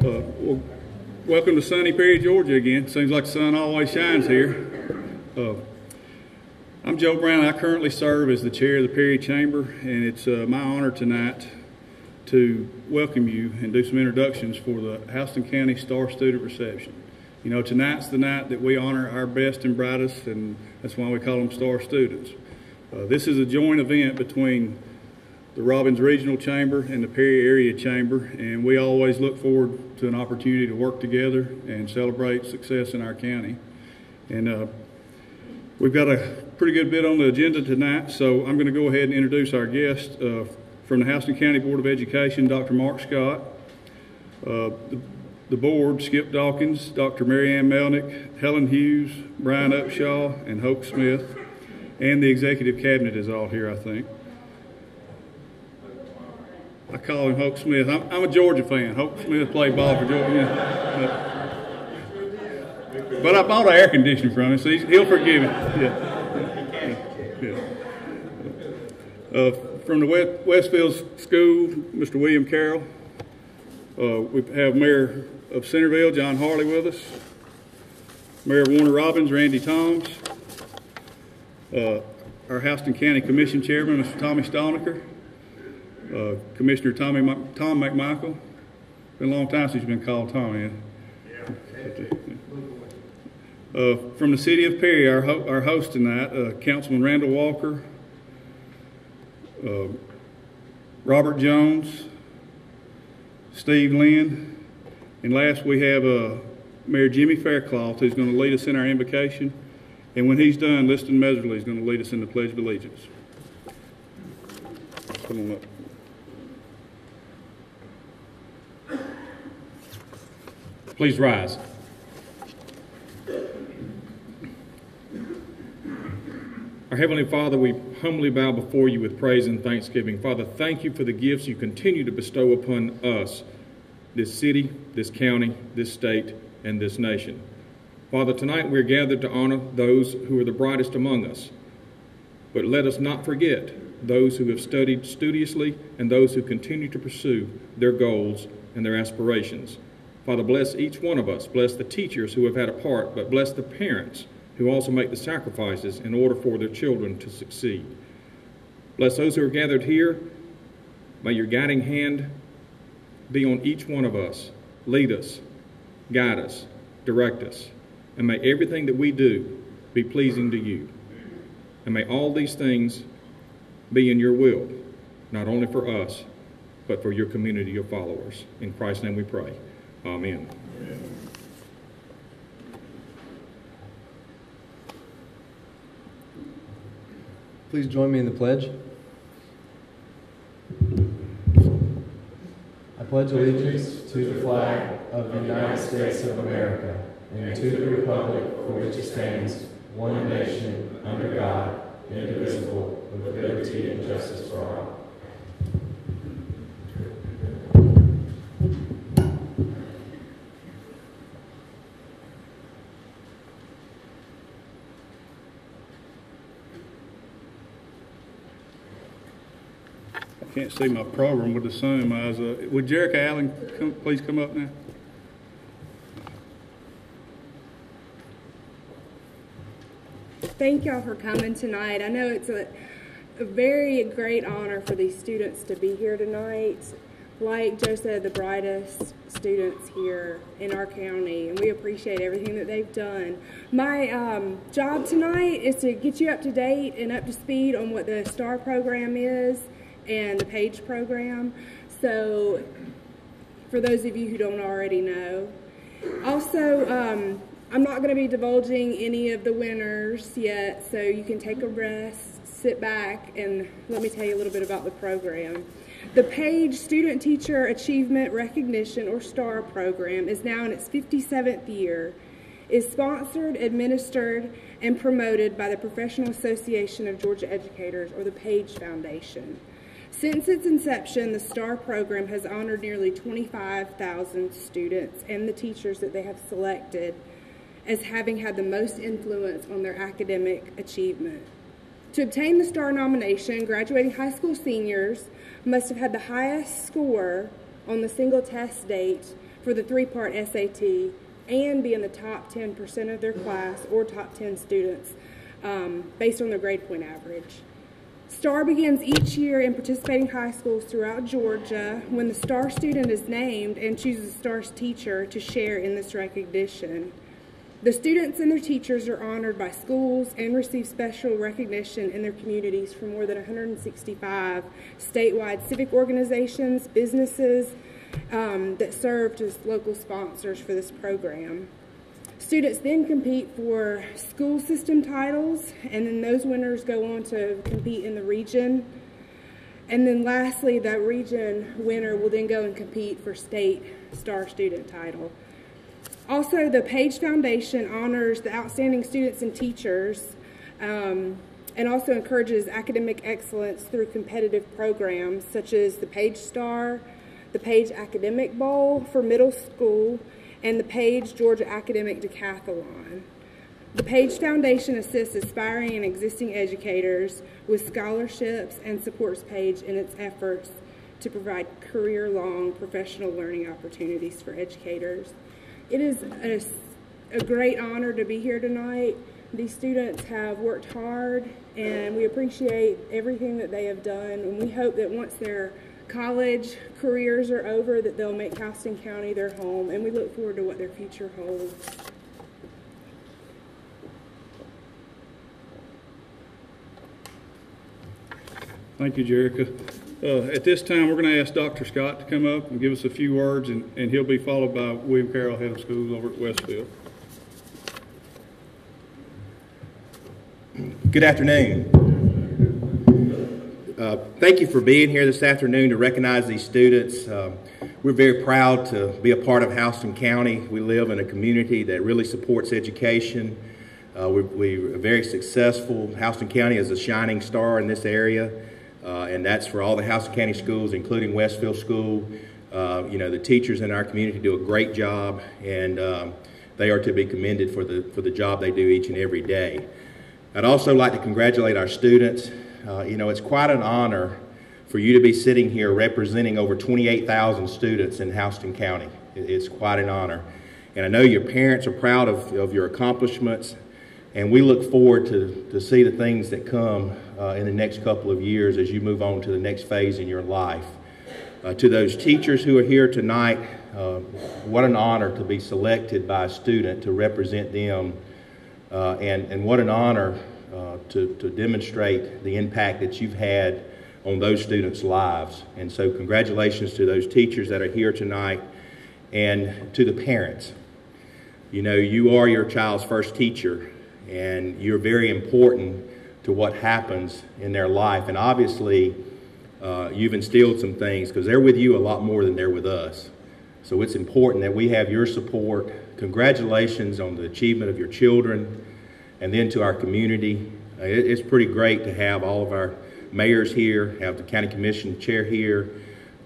Well, welcome to sunny Perry, Georgia again. Seems like the sun always shines here. I'm Joe Brown. I currently serve as the chair of the Perry Chamber, and it's my honor tonight to welcome you and do some introductions for the Houston County Star Student Reception. You know, tonight's the night that we honor our best and brightest, and that's why we call them Star Students. This is a joint event between the Robbins Regional Chamber and the Perry Area Chamber, and we always look forward to an opportunity to work together and celebrate success in our county. And we've got a pretty good bit on the agenda tonight, so I'm going to go ahead and introduce our guest from the Houston County Board of Education, Dr. Mark Scott. The board, Skip Dawkins, Dr. Mary Ann Melnick, Helen Hughes, Brian Upshaw, and Hope Smith, and the executive cabinet is all here, I think. I call him Hope Smith. I'm a Georgia fan. Hope Smith played ball for Georgia. But I bought an air conditioner from him, so he'll forgive me. Yeah. From the Westfield School, Mr. William Carroll. We have Mayor of Centerville, John Harley, with us. Mayor of Warner Robins, Randy Toms. Our Houston County Commission Chairman, Mr. Tommy Stolniker. Commissioner Tom McMichael. Been a long time since you've been called Tommy. From the city of Perry, our host tonight, Councilman Randall Walker, Robert Jones, Steve Lynn, and last we have Mayor Jimmy Faircloth, who's going to lead us in our invocation. And when he's done, Liston Meserly is going to lead us in the Pledge of Allegiance. Come on up. Please rise. Our Heavenly Father, we humbly bow before you with praise and thanksgiving. Father, thank you for the gifts you continue to bestow upon us, this city, this county, this state, and this nation. Father, tonight we're gathered to honor those who are the brightest among us. But let us not forget those who have studied studiously and those who continue to pursue their goals and their aspirations. Father, bless each one of us. Bless the teachers who have had a part, but bless the parents who also make the sacrifices in order for their children to succeed. Bless those who are gathered here. May your guiding hand be on each one of us. Lead us, guide us, direct us, and may everything that we do be pleasing to you. And may all these things be in your will, not only for us, but for your community of followers. In Christ's name we pray. Amen. Please join me in the pledge. I pledge allegiance to the flag of the United States of America and to the republic for which it stands, one nation, under God, indivisible, with liberty and justice for all. Can't see my program with the sun in my eyes. Would Jerica Allen please come up now? Thank y'all for coming tonight. I know it's a very great honor for these students to be here tonight. Like Joe said, the brightest students here in our county, and we appreciate everything that they've done. My job tonight is to get you up to date and up to speed on what the STAR program is and the PAGE program. So for those of you who don't already know. Also, I'm not going to be divulging any of the winners yet, so you can take a rest, sit back, and let me tell you a little bit about the program. The PAGE Student Teacher Achievement Recognition, or STAR program, is now in its 57th year. Is sponsored, administered, and promoted by the Professional Association of Georgia Educators, or the PAGE Foundation. Since its inception, the STAR program has honored nearly 25,000 students and the teachers that they have selected as having had the most influence on their academic achievement. To obtain the STAR nomination, graduating high school seniors must have had the highest score on the single test date for the 3-part SAT and be in the top 10% of their class or top 10 students based on their grade point average. STAR begins each year in participating high schools throughout Georgia when the STAR student is named and chooses STAR's teacher to share in this recognition. The students and their teachers are honored by schools and receive special recognition in their communities from more than 165 statewide civic organizations, businesses that served as local sponsors for this program. Students then compete for school system titles, and then those winners go on to compete in the region. And then lastly, that region winner will then go and compete for state STAR student title. Also, the Page Foundation honors the outstanding students and teachers and also encourages academic excellence through competitive programs such as the Page Star, the Page Academic Bowl for middle school, and the Page Georgia Academic Decathlon. The Page Foundation assists aspiring and existing educators with scholarships and supports Page in its efforts to provide career-long professional learning opportunities for educators. It is a great honor to be here tonight. These students have worked hard, and we appreciate everything that they have done, and we hope that once their college careers are over that they'll make Houston County their home, and we look forward to what their future holds. Thank you, Jerica. At this time, we're going to ask Dr. Scott to come up and give us a few words, and he'll be followed by William Carroll, head of schools over at Westfield. Good afternoon. Thank you for being here this afternoon to recognize these students. We're very proud to be a part of Houston County. We live in a community that really supports education. We're very successful. Houston County is a shining star in this area, and that's for all the Houston County schools, including Westfield School. The teachers in our community do a great job, and they are to be commended for the job they do each and every day. I'd also like to congratulate our students. It's quite an honor for you to be sitting here representing over 28,000 students in Houston County. It's quite an honor. And I know your parents are proud of your accomplishments, and we look forward to see the things that come in the next couple of years as you move on to the next phase in your life. To those teachers who are here tonight, what an honor to be selected by a student to represent them, and what an honor to demonstrate the impact that you've had on those students' lives. And so congratulations to those teachers that are here tonight, and to the parents. You are your child's first teacher, and you're very important to what happens in their life. And obviously, you've instilled some things, because they're with you a lot more than they're with us. So it's important that we have your support. Congratulations on the achievement of your children. And then to our community, it's pretty great to have all of our mayors here, have the county commission chair here.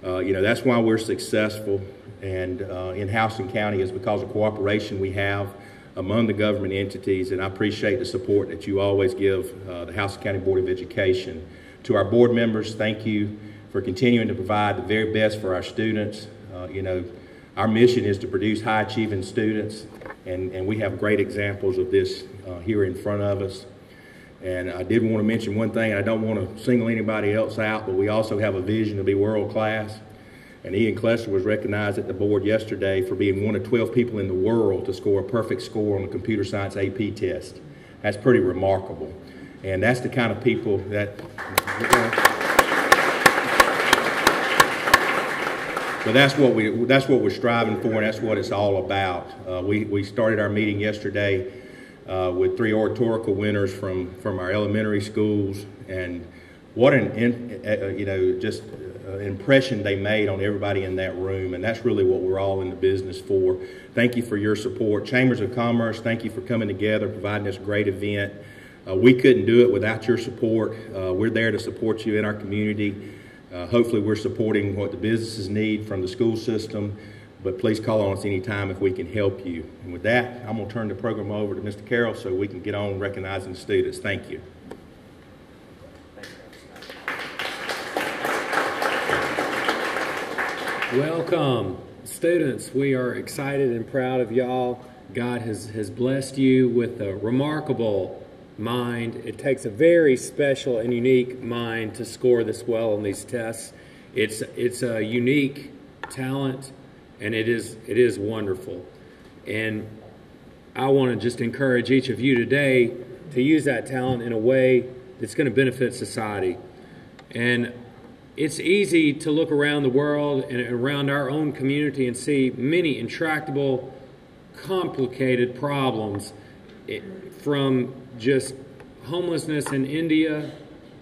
That's why we're successful. And in Houston County is because of cooperation we have among the government entities. And I appreciate the support that you always give the Houston County Board of Education. To our board members, thank you for continuing to provide the very best for our students. Our mission is to produce high-achieving students, and we have great examples of this here in front of us. And I did want to mention one thing. I don't want to single anybody else out, but we also have a vision to be world-class. And Ian Klessler was recognized at the board yesterday for being one of 12 people in the world to score a perfect score on the computer science AP test. That's pretty remarkable. And that's the kind of people that... But that's what we're striving for, and that's what it's all about. We started our meeting yesterday with 3 oratorical winners from our elementary schools, and what an impression they made on everybody in that room, and that's really what we're all in the business for. Thank you for your support. Chambers of Commerce, thank you for coming together, providing this great event. We couldn't do it without your support. We're there to support you in our community. Hopefully we're supporting what the businesses need from the school system, but please call on us anytime if we can help you. And with that, I'm going to turn the program over to Mr. Carroll so we can get on recognizing the students. Thank you. Welcome. Students, we are excited and proud of y'all. God has blessed you with a remarkable mind. It takes a very special and unique mind to score this well on these tests. It's a unique talent, and it is wonderful. And I want to just encourage each of you today to use that talent in a way that's going to benefit society. And it's easy to look around the world and around our own community and see many intractable, complicated problems, from just homelessness in India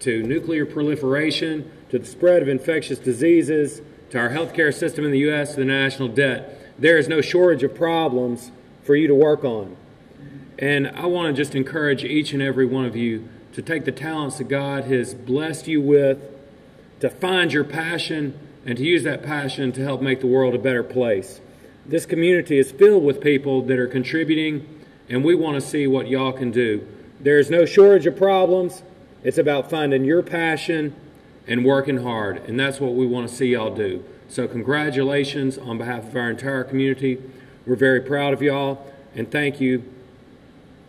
to nuclear proliferation to the spread of infectious diseases to our healthcare system in the U.S. to the national debt. There is no shortage of problems for you to work on. And I want to just encourage each and every one of you to take the talents that God has blessed you with, to find your passion, and to use that passion to help make the world a better place. This community is filled with people that are contributing, and we want to see what y'all can do. There's no shortage of problems. It's about finding your passion and working hard, and that's what we want to see y'all do. So congratulations on behalf of our entire community. We're very proud of y'all, and thank you,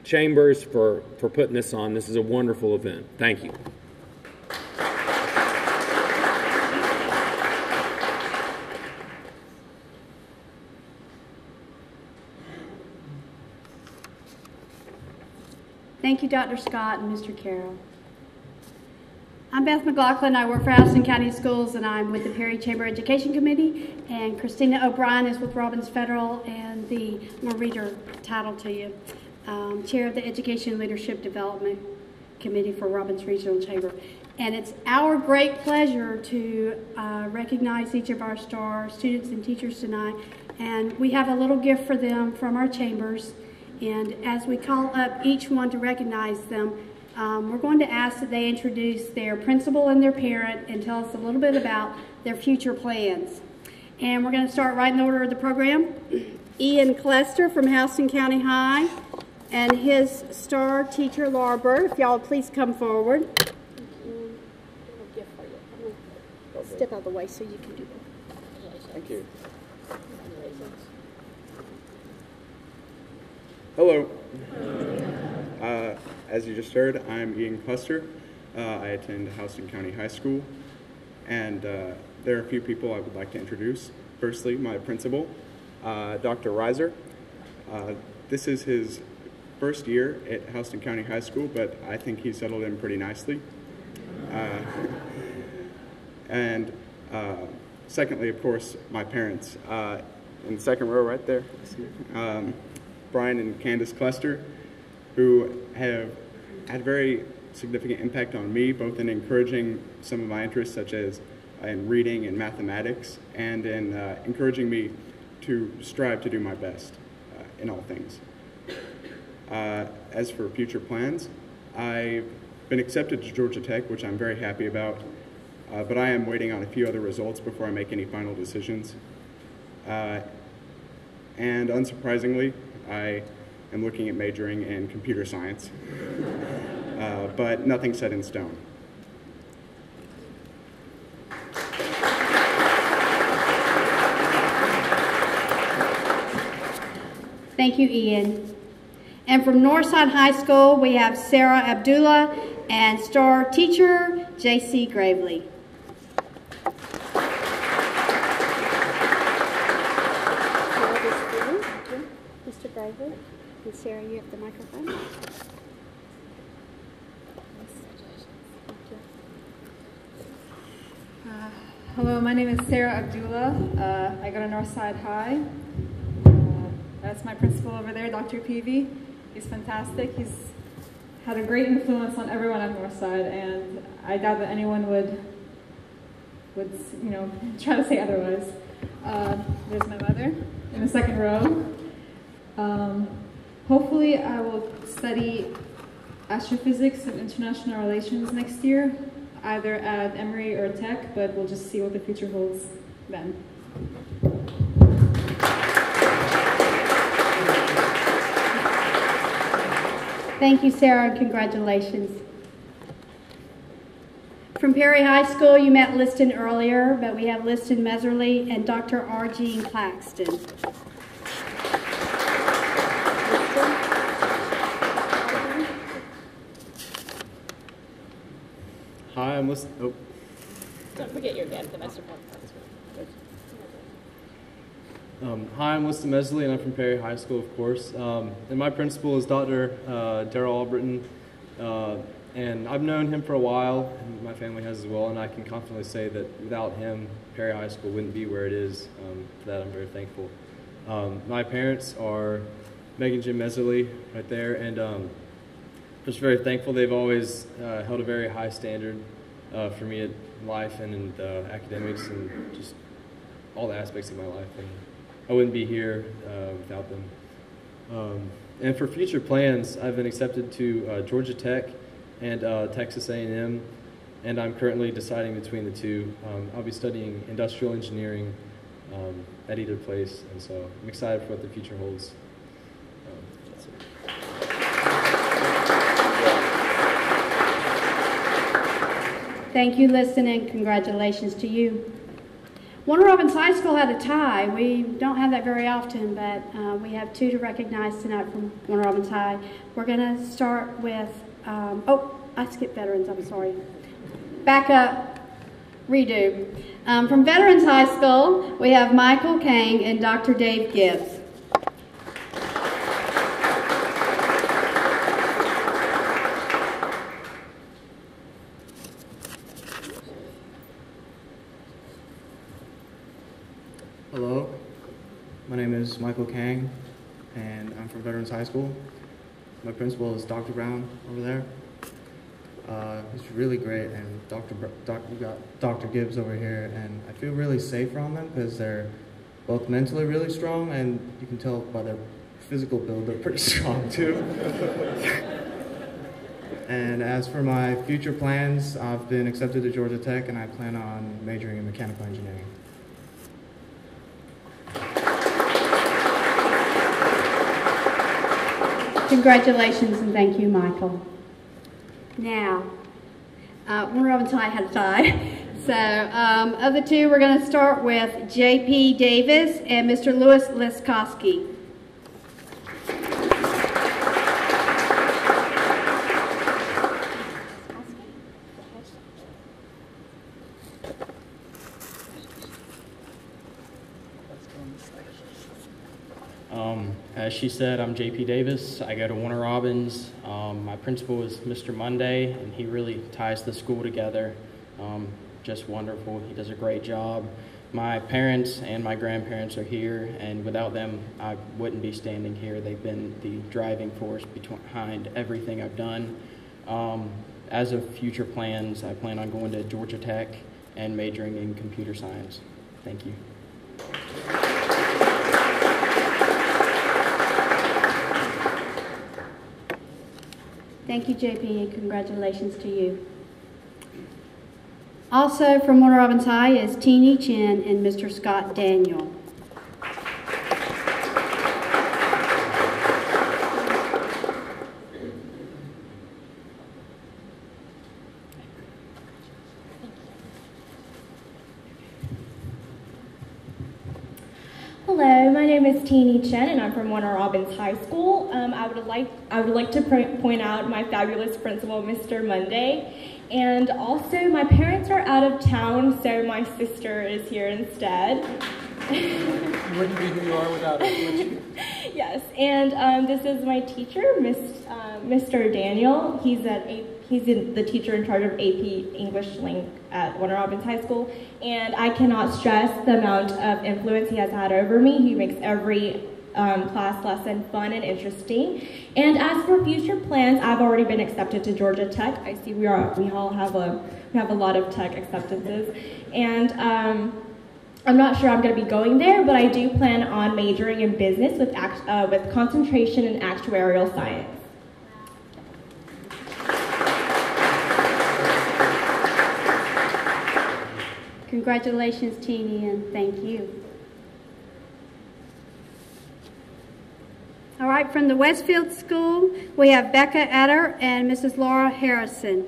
Chambers, for putting this on. This is a wonderful event. Thank you. Thank you, Dr. Scott and Mr. Carroll. I'm Beth McLaughlin. I work for Houston County Schools, and I'm with the Perry Chamber Education Committee. And Christina O'Brien is with Robbins Federal, and we'll read her title to you. Chair of the Education Leadership Development Committee for Robbins Regional Chamber. And it's our great pleasure to recognize each of our star students and teachers tonight. And we have a little gift for them from our chambers. And as we call up each one to recognize them, we're going to ask that they introduce their principal and their parent and tell us a little bit about their future plans. And we're going to start right in the order of the program. Ian Clester from Houston County High and his star teacher, Laura Bird. If y'all please come forward. Step out of the way so you can do that. Thank you. Hello. As you just heard, I'm Ian Cluster. I attend Houston County High School, and there are a few people I would like to introduce. Firstly, my principal, Dr. Reiser. This is his first year at Houston County High School, but I think he settled in pretty nicely. And secondly, of course, my parents. In the second row right there, Brian and Candace Cluster, who have had a very significant impact on me, both in encouraging some of my interests, such as in reading and mathematics, and in encouraging me to strive to do my best in all things. As for future plans, I've been accepted to Georgia Tech, which I'm very happy about, but I am waiting on a few other results before I make any final decisions. And unsurprisingly, I am looking at majoring in computer science, but nothing set in stone. Thank you, Ian. And from Northside High School, we have Sarah Abdullah and star teacher, J.C. Gravely. Mr. Gravely, and Sarah, you have the microphone. Hello, my name is Sarah Abdullah. I go to Northside High. That's my principal over there, Dr. Peavy. He's fantastic. He's had a great influence on everyone at Northside, and I doubt that anyone would try to say otherwise. There's my mother in the second row. Hopefully I will study astrophysics and international relations next year, either at Emory or Tech, but we'll just see what the future holds then. Thank you, Sarah, and congratulations. From Perry High School, you met Liston earlier, but we have Liston Meserly and Dr. R. Jean Claxton. Hi, I'm Liston. Oh. Don't forget your dad, the master form. Hi, I'm Liston Mesley, and I'm from Perry High School, of course. And my principal is Dr. Darrell Albritton, and I've known him for a while, and my family has as well, and I can confidently say that without him, Perry High School wouldn't be where it is. For that, I'm very thankful. My parents are Meg and Jim Meserly right there, and I'm just very thankful. They've always held a very high standard for me in life and in academics and just all the aspects of my life. And I wouldn't be here without them. And for future plans, I've been accepted to Georgia Tech and Texas A&M, and I'm currently deciding between the two. I'll be studying industrial engineering at either place, and so I'm excited for what the future holds. That's it. Thank you, Liston, and congratulations to you. Warner Robins High School had a tie. We don't have that very often, but we have two to recognize tonight from Warner Robins High. We're going to start with, I skipped veterans, I'm sorry. Back up, redo. From Veterans High School, we have Michael Kang and Dr. Dave Gibbs. Hello, my name is Michael Kang, and I'm from Veterans High School. My principal is Dr. Brown over there. He's really great, and we got Dr. Gibbs over here, and I feel really safe around them because they're both mentally really strong, and you can tell by their physical build they're pretty strong too. And as for my future plans, I've been accepted to Georgia Tech, and I plan on majoring in mechanical engineering. Congratulations and thank you, Michael. Now, Warner Robins High had a tie. So, of the two, we're going to start with J.P. Davis and Mr. Louis Liskowski. As she said, I'm J.P. Davis. I go to Warner Robins. My principal is Mr. Monday, and he really ties the school together. Just wonderful. He does a great job. My parents and my grandparents are here, and without them, I wouldn't be standing here. They've been the driving force behind everything I've done. As of future plans, I plan on going to Georgia Tech and majoring in computer science. Thank you. Thank you, JP, and congratulations to you. Also from Warner Robins High is Teenie Chin and Mr. Scott Daniel. Hello, my name is Teenie Chen, and I'm from Warner Robins High School. I would like to point out my fabulous principal, Mr. Monday, and also my parents are out of town, so my sister is here instead. You wouldn't be who you are without us, would you? Yes, and this is my teacher, Mr. Daniel. He's the teacher in charge of AP English Link at Warner Robins High School, and I cannot stress the amount of influence he has had over me. He makes every class lesson fun and interesting. And as for future plans, I've already been accepted to Georgia Tech. I see we all have a lot of tech acceptances, and I'm not sure I'm going to be going there, but I do plan on majoring in business with concentration in actuarial science. Congratulations, Teenie, and thank you. All right, from the Westfield School, we have Becca Etter and Mrs. Laura Harrison.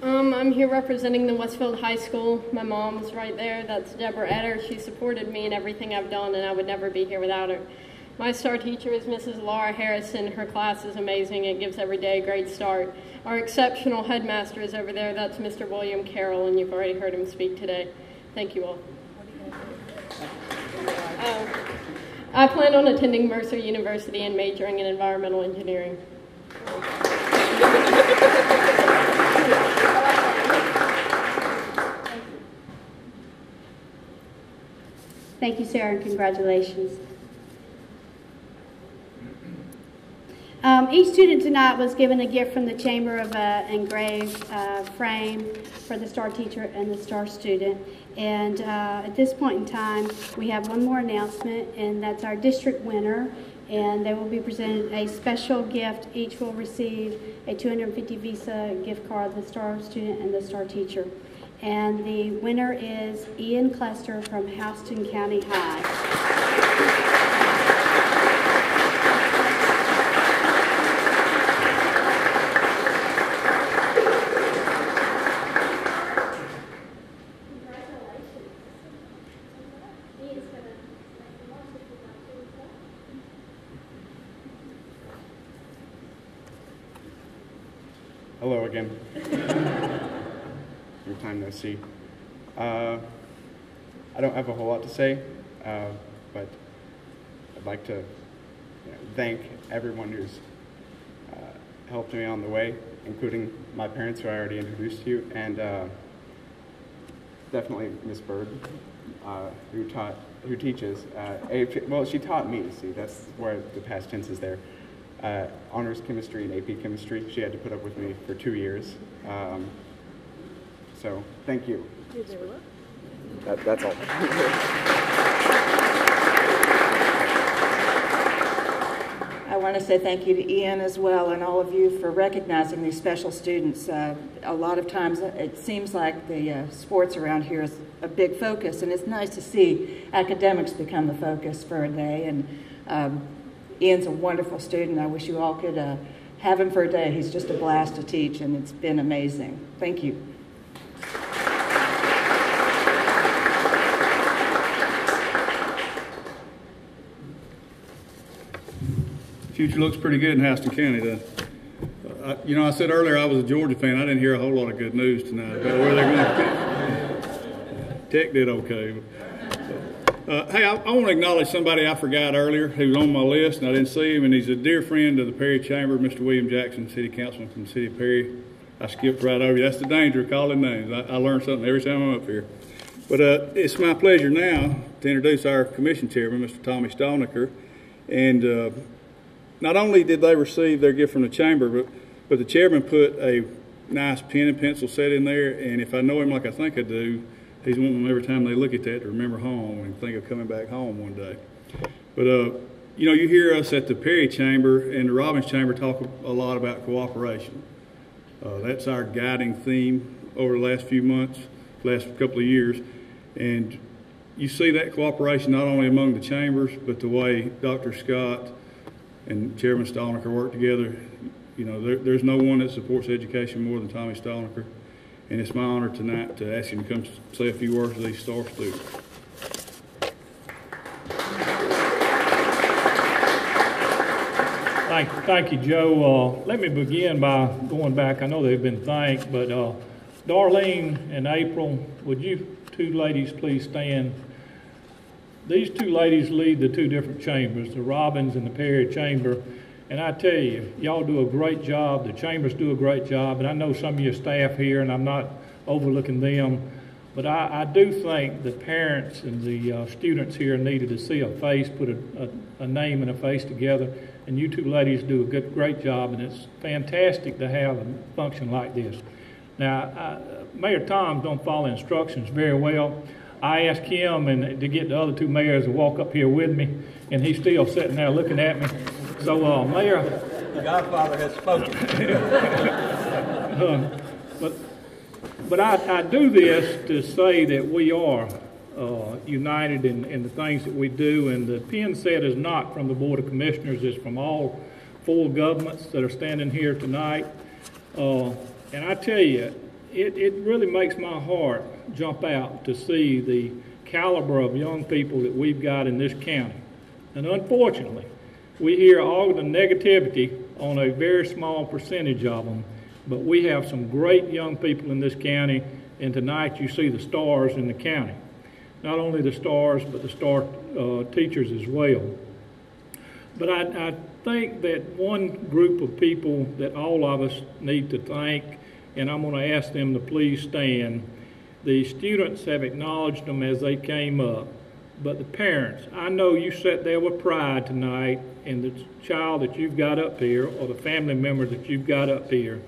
I'm here representing the Westfield High School. My mom's right there. That's Deborah Etter. She supported me in everything I've done, and I would never be here without her. My star teacher is Mrs. Laura Harrison. Her class is amazing. It gives every day a great start. Our exceptional headmaster is over there. That's Mr. William Carroll, and you've already heard him speak today. Thank you all. I plan on attending Mercer University and majoring in environmental engineering. Thank you, Sarah, and congratulations. Each student tonight was given a gift from the Chamber of an engraved frame for the star teacher and the star student. And at this point in time, we have one more announcement, and that's our district winner. And they will be presented a special gift. Each will receive a $250 Visa gift card, the star student and the star teacher. And the winner is Ian Cluster from Houston County High. Hello again. Long time no see. I don't have a whole lot to say, but I'd like to thank everyone who's helped me on the way, including my parents, who I already introduced to you, and definitely Miss Bird, who teaches AP. Well, she taught me. See, that's where the past tense is there. Honors chemistry and AP chemistry. She had to put up with me for 2 years. So thank you. That's all. I want to say thank you to Ian as well, and all of you for recognizing these special students. A lot of times it seems like the sports around here is a big focus, and it's nice to see academics become the focus for a day. And Ian's a wonderful student. I wish you all could have him for a day. He's just a blast to teach, and it's been amazing. Thank you. Future looks pretty good in Houston County, though. I said earlier I was a Georgia fan. I didn't hear a whole lot of good news tonight about where they're going. Tech did okay. Hey, I want to acknowledge somebody I forgot earlier who's on my list, and I didn't see him, and he's a dear friend of the Perry Chamber, Mr. William Jackson, City Councilman from the City of Perry. I skipped right over you. That's the danger of calling names. I learn something every time I'm up here. But it's my pleasure now to introduce our Commission Chairman, Mr. Tommy Stolniker. And not only did they receive their gift from the Chamber, but the Chairman put a nice pen and pencil set in there, and if I know him like I think I do, he's wanting them every time they look at that to remember home and think of coming back home one day. But, you hear us at the Perry Chamber and the Robbins Chamber talk a lot about cooperation. That's our guiding theme over the last few months, last couple of years. And you see that cooperation not only among the chambers, but the way Dr. Scott and Chairman Stolniker work together. There's no one that supports education more than Tommy Stolniker. And it's my honor tonight to ask him to come say a few words to these star students. Thank you, Joe. Let me begin by going back. I know they've been thanked, but Darlene and April, would you two ladies please stand? These two ladies lead the two different chambers, the Robbins and the Perry Chamber. And I tell you, y'all do a great job. The chambers do a great job. And I know some of your staff here, and I'm not overlooking them. But I do think the parents and the students here needed to see a face, put a name and a face together. And you two ladies do a great job, and it's fantastic to have a function like this. Now, Mayor Tom don't follow instructions very well. I asked him to get the other two mayors to walk up here with me, and he's still sitting there looking at me. So, Mayor... The Godfather has spoken. But I do this to say that we are united in the things that we do, and the pin set is not from the Board of Commissioners, it's from all full governments that are standing here tonight. And I tell you, it really makes my heart jump out to see the caliber of young people that we've got in this county. And unfortunately, we hear all of the negativity on a very small percentage of them, but we have some great young people in this county, and tonight you see the stars in the county. Not only the stars, but the star teachers as well. But I think that one group of people that all of us need to thank, and I'm going to ask them to please stand. The students have acknowledged them as they came up, but the parents, I know you sat there with pride tonight in the child that you've got up here or the family member that you've got up here.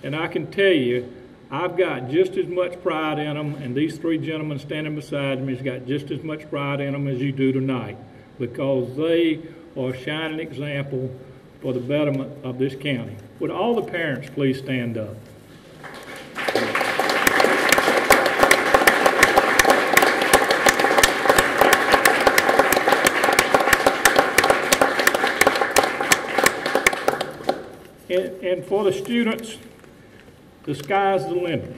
And I can tell you, I've got just as much pride in them, and these three gentlemen standing beside me has got just as much pride in them as you do tonight, because they are a shining example for the betterment of this county. Would all the parents please stand up? And for the students, the sky's the limit.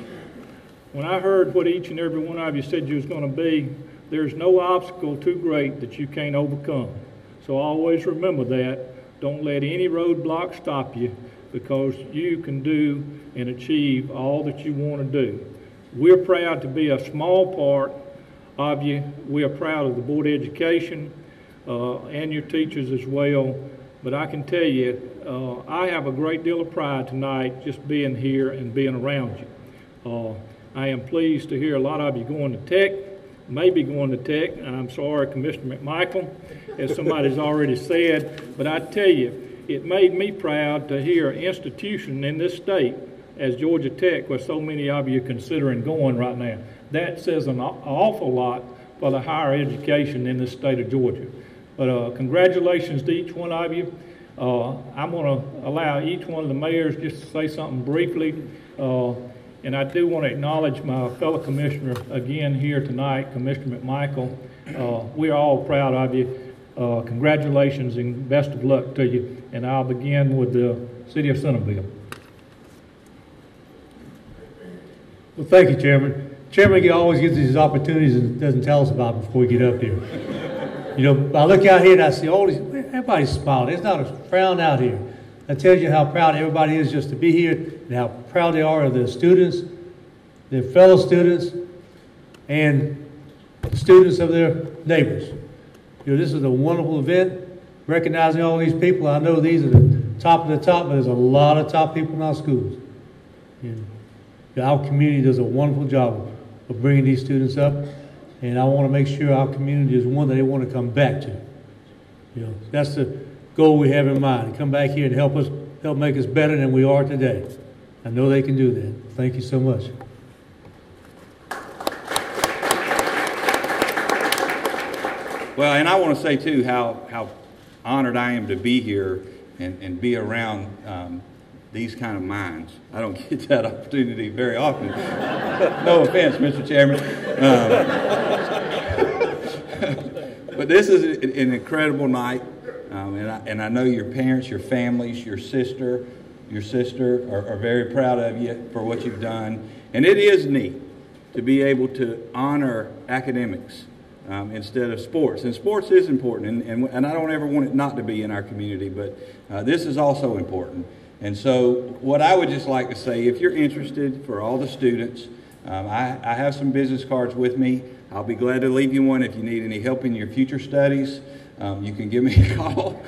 When I heard what each and every one of you said you was going to be, there's no obstacle too great that you can't overcome. So always remember that. Don't let any roadblock stop you, because you can do and achieve all that you want to do. We're proud to be a small part of you. We are proud of the Board of Education and your teachers as well. But I can tell you, I have a great deal of pride tonight just being here and being around you. I am pleased to hear a lot of you going to Tech, maybe going to Tech, and I'm sorry, Commissioner McMichael, as somebody's already said, but I tell you, it made me proud to hear an institution in this state as Georgia Tech, where so many of you are considering going right now. That says an awful lot for the higher education in the state of Georgia. But congratulations to each one of you. I'm going to allow each one of the mayors just to say something briefly. And I do want to acknowledge my fellow commissioner again here tonight, Commissioner McMichael. We are all proud of you. Congratulations and best of luck to you. And I'll begin with the City of Centerville. Well, thank you, Chairman. Chairman always gives these opportunities and doesn't tell us about them before we get up here. You know, I look out here and I see all these, everybody's smiling. There's not a frown out here. That tells you how proud everybody is just to be here and how proud they are of their students, their fellow students, and the students of their neighbors. You know, this is a wonderful event, recognizing all these people. I know these are the top of the top, but there's a lot of top people in our schools. And our community does a wonderful job of bringing these students up. And I want to make sure our community is one that they want to come back to. You know, that's the goal we have in mind, to come back here and help make us better than we are today. I know they can do that. Thank you so much. Well, and I want to say too how honored I am to be here and be around these kind of minds. I don't get that opportunity very often. No offense, Mr. Chairman. But this is an incredible night, and I know your parents, your families, your sister are very proud of you for what you've done. And it is neat to be able to honor academics instead of sports. And sports is important, and I don't ever want it not to be in our community, but this is also important. And so what I would just like to say, if you're interested, for all the students, I have some business cards with me. I'll be glad to leave you one if you need any help in your future studies. You can give me a call,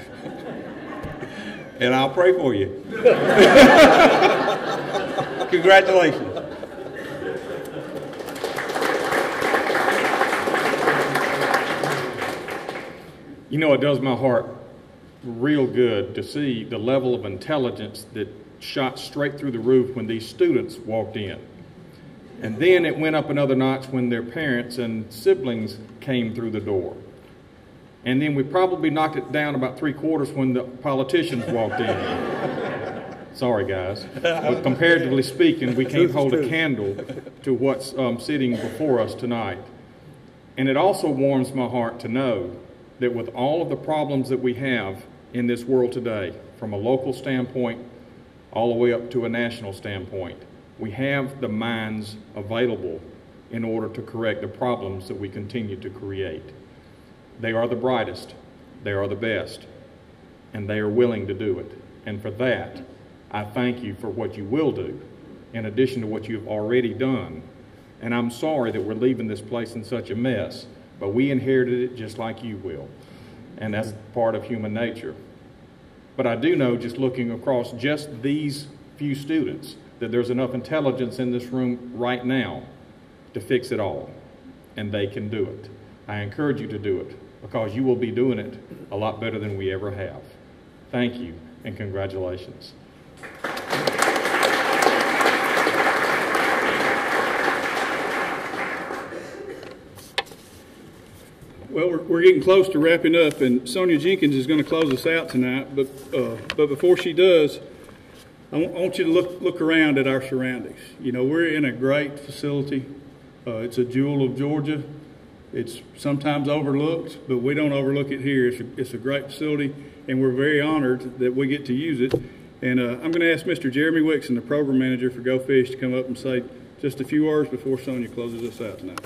and I'll pray for you. Congratulations. You know, it does my heart real good to see the level of intelligence that shot straight through the roof when these students walked in. And then it went up another notch when their parents and siblings came through the door. And then we probably knocked it down about 3/4 when the politicians walked in. Sorry, guys. But comparatively speaking, we can't hold a candle to what's sitting before us tonight. And it also warms my heart to know that with all of the problems that we have in this world today, from a local standpoint all the way up to a national standpoint. We have the minds available in order to correct the problems that we continue to create. They are the brightest, they are the best, and they are willing to do it. And for that, I thank you for what you will do, in addition to what you've already done. And I'm sorry that we're leaving this place in such a mess, but we inherited it just like you will. And that's part of human nature. But I do know, just looking across just these few students, that there's enough intelligence in this room right now to fix it all. And they can do it. I encourage you to do it, because you will be doing it a lot better than we ever have. Thank you, and congratulations. Well, we're getting close to wrapping up, and Sonia Jenkins is going to close us out tonight. But before she does, I want you to look around at our surroundings. You know, we're in a great facility. It's a jewel of Georgia. It's sometimes overlooked, but we don't overlook it here. It's a great facility, and we're very honored that we get to use it. And I'm going to ask Mr. Jeremy Wixon, the program manager for Go Fish, to come up and say just a few words before Sonia closes us out tonight.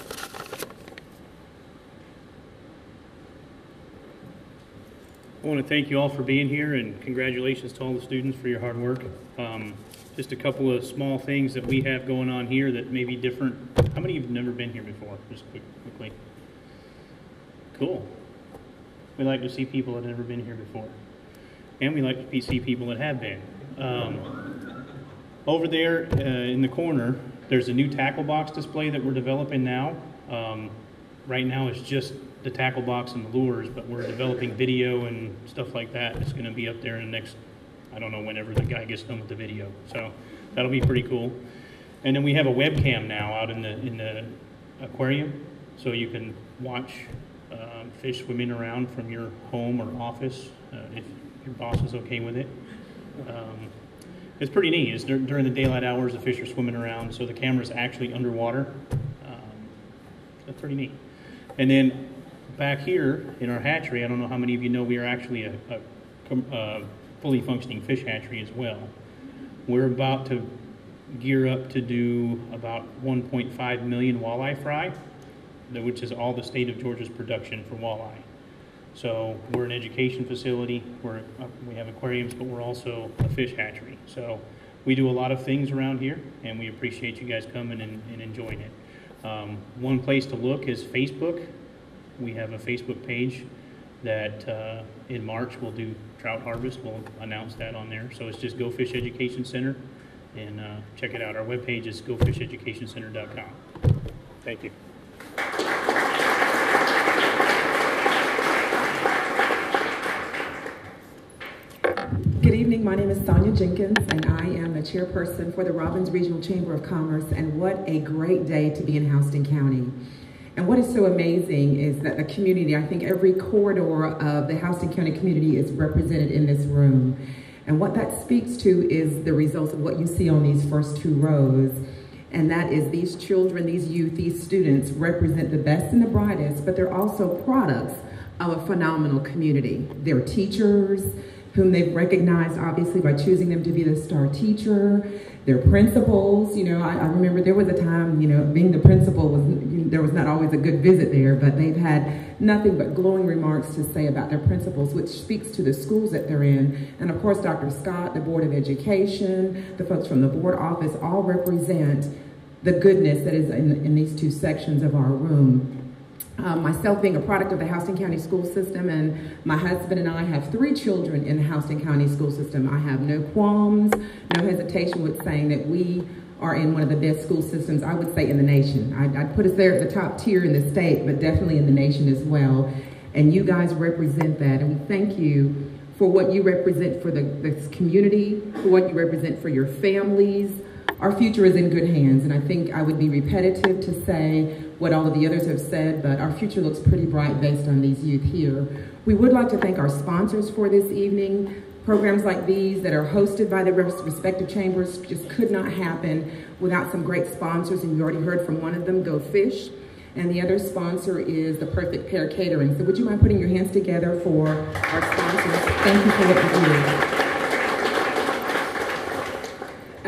I want to thank you all for being here, and congratulations to all the students for your hard work. Just a couple of small things that we have going on here that may be different. How many of you have never been here before? Just quickly. Cool. We like to see people that have never been here before. And we like to see people that have been. Over there in the corner, there's a new tackle box display that we're developing now. Right now it's just the tackle box and the lures, but we're developing video and stuff like that. It's going to be up there in the next, I don't know, whenever the guy gets done with the video. So that'll be pretty cool. And then we have a webcam now out in the aquarium, so you can watch fish swimming around from your home or office if your boss is okay with it. It's pretty neat. It's during the daylight hours, the fish are swimming around, so the camera's actually underwater. That's pretty neat. And then back here in our hatchery, I don't know how many of you know, we are actually a fully functioning fish hatchery as well. We're about to gear up to do about 1.5 million walleye fry, which is all the state of Georgia's production for walleye. So we're an education facility, we have aquariums, but we're also a fish hatchery. So we do a lot of things around here, and we appreciate you guys coming and enjoying it. One place to look is Facebook. We have a Facebook page that in March we'll do trout harvest. We'll announce that on there. So it's just Go Fish Education Center, and check it out. Our webpage is gofisheducationcenter.com. Thank you. Good evening, my name is Sonia Jenkins, and I am the chairperson for the Robbins Regional Chamber of Commerce, and what a great day to be in Houston County. And what is so amazing is that the community, I think every corridor of the Houston County community is represented in this room. And what that speaks to is the results of what you see on these first two rows. And that is these children, these youth, these students represent the best and the brightest, but they're also products of a phenomenal community. They're teachers, whom they've recognized obviously by choosing them to be the star teacher. Their principals, you know, I remember there was a time, you know, being the principal there was not always a good visit there, but they've had nothing but glowing remarks to say about their principals, which speaks to the schools that they're in. And of course, Dr. Scott, the Board of Education, the folks from the board office all represent the goodness that is in these two sections of our room. Myself being a product of the Houston County school system, and my husband and I have 3 children in the Houston County school system. I have no qualms, no hesitation with saying that we are in one of the best school systems, I would say, in the nation. I'd put us there at the top tier in the state, but definitely in the nation as well. And you guys represent that, and we thank you for what you represent for this community, for what you represent for your families. Our future is in good hands, and I think I would be repetitive to say what all of the others have said, but our future looks pretty bright based on these youth here. We would like to thank our sponsors for this evening. Programs like these that are hosted by the respective chambers just could not happen without some great sponsors, and you already heard from one of them, Go Fish. And the other sponsor is the Perfect Pair Catering. So would you mind putting your hands together for our sponsors? Thank you for what you do.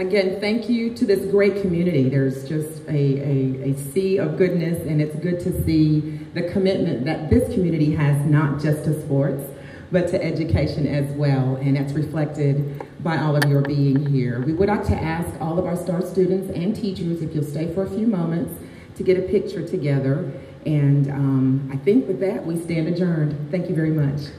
Again, thank you to this great community. There's just a sea of goodness, and it's good to see the commitment that this community has, not just to sports, but to education as well, and that's reflected by all of your being here. We would like to ask all of our STAR students and teachers, if you'll stay for a few moments, to get a picture together. And I think with that, we stand adjourned. Thank you very much.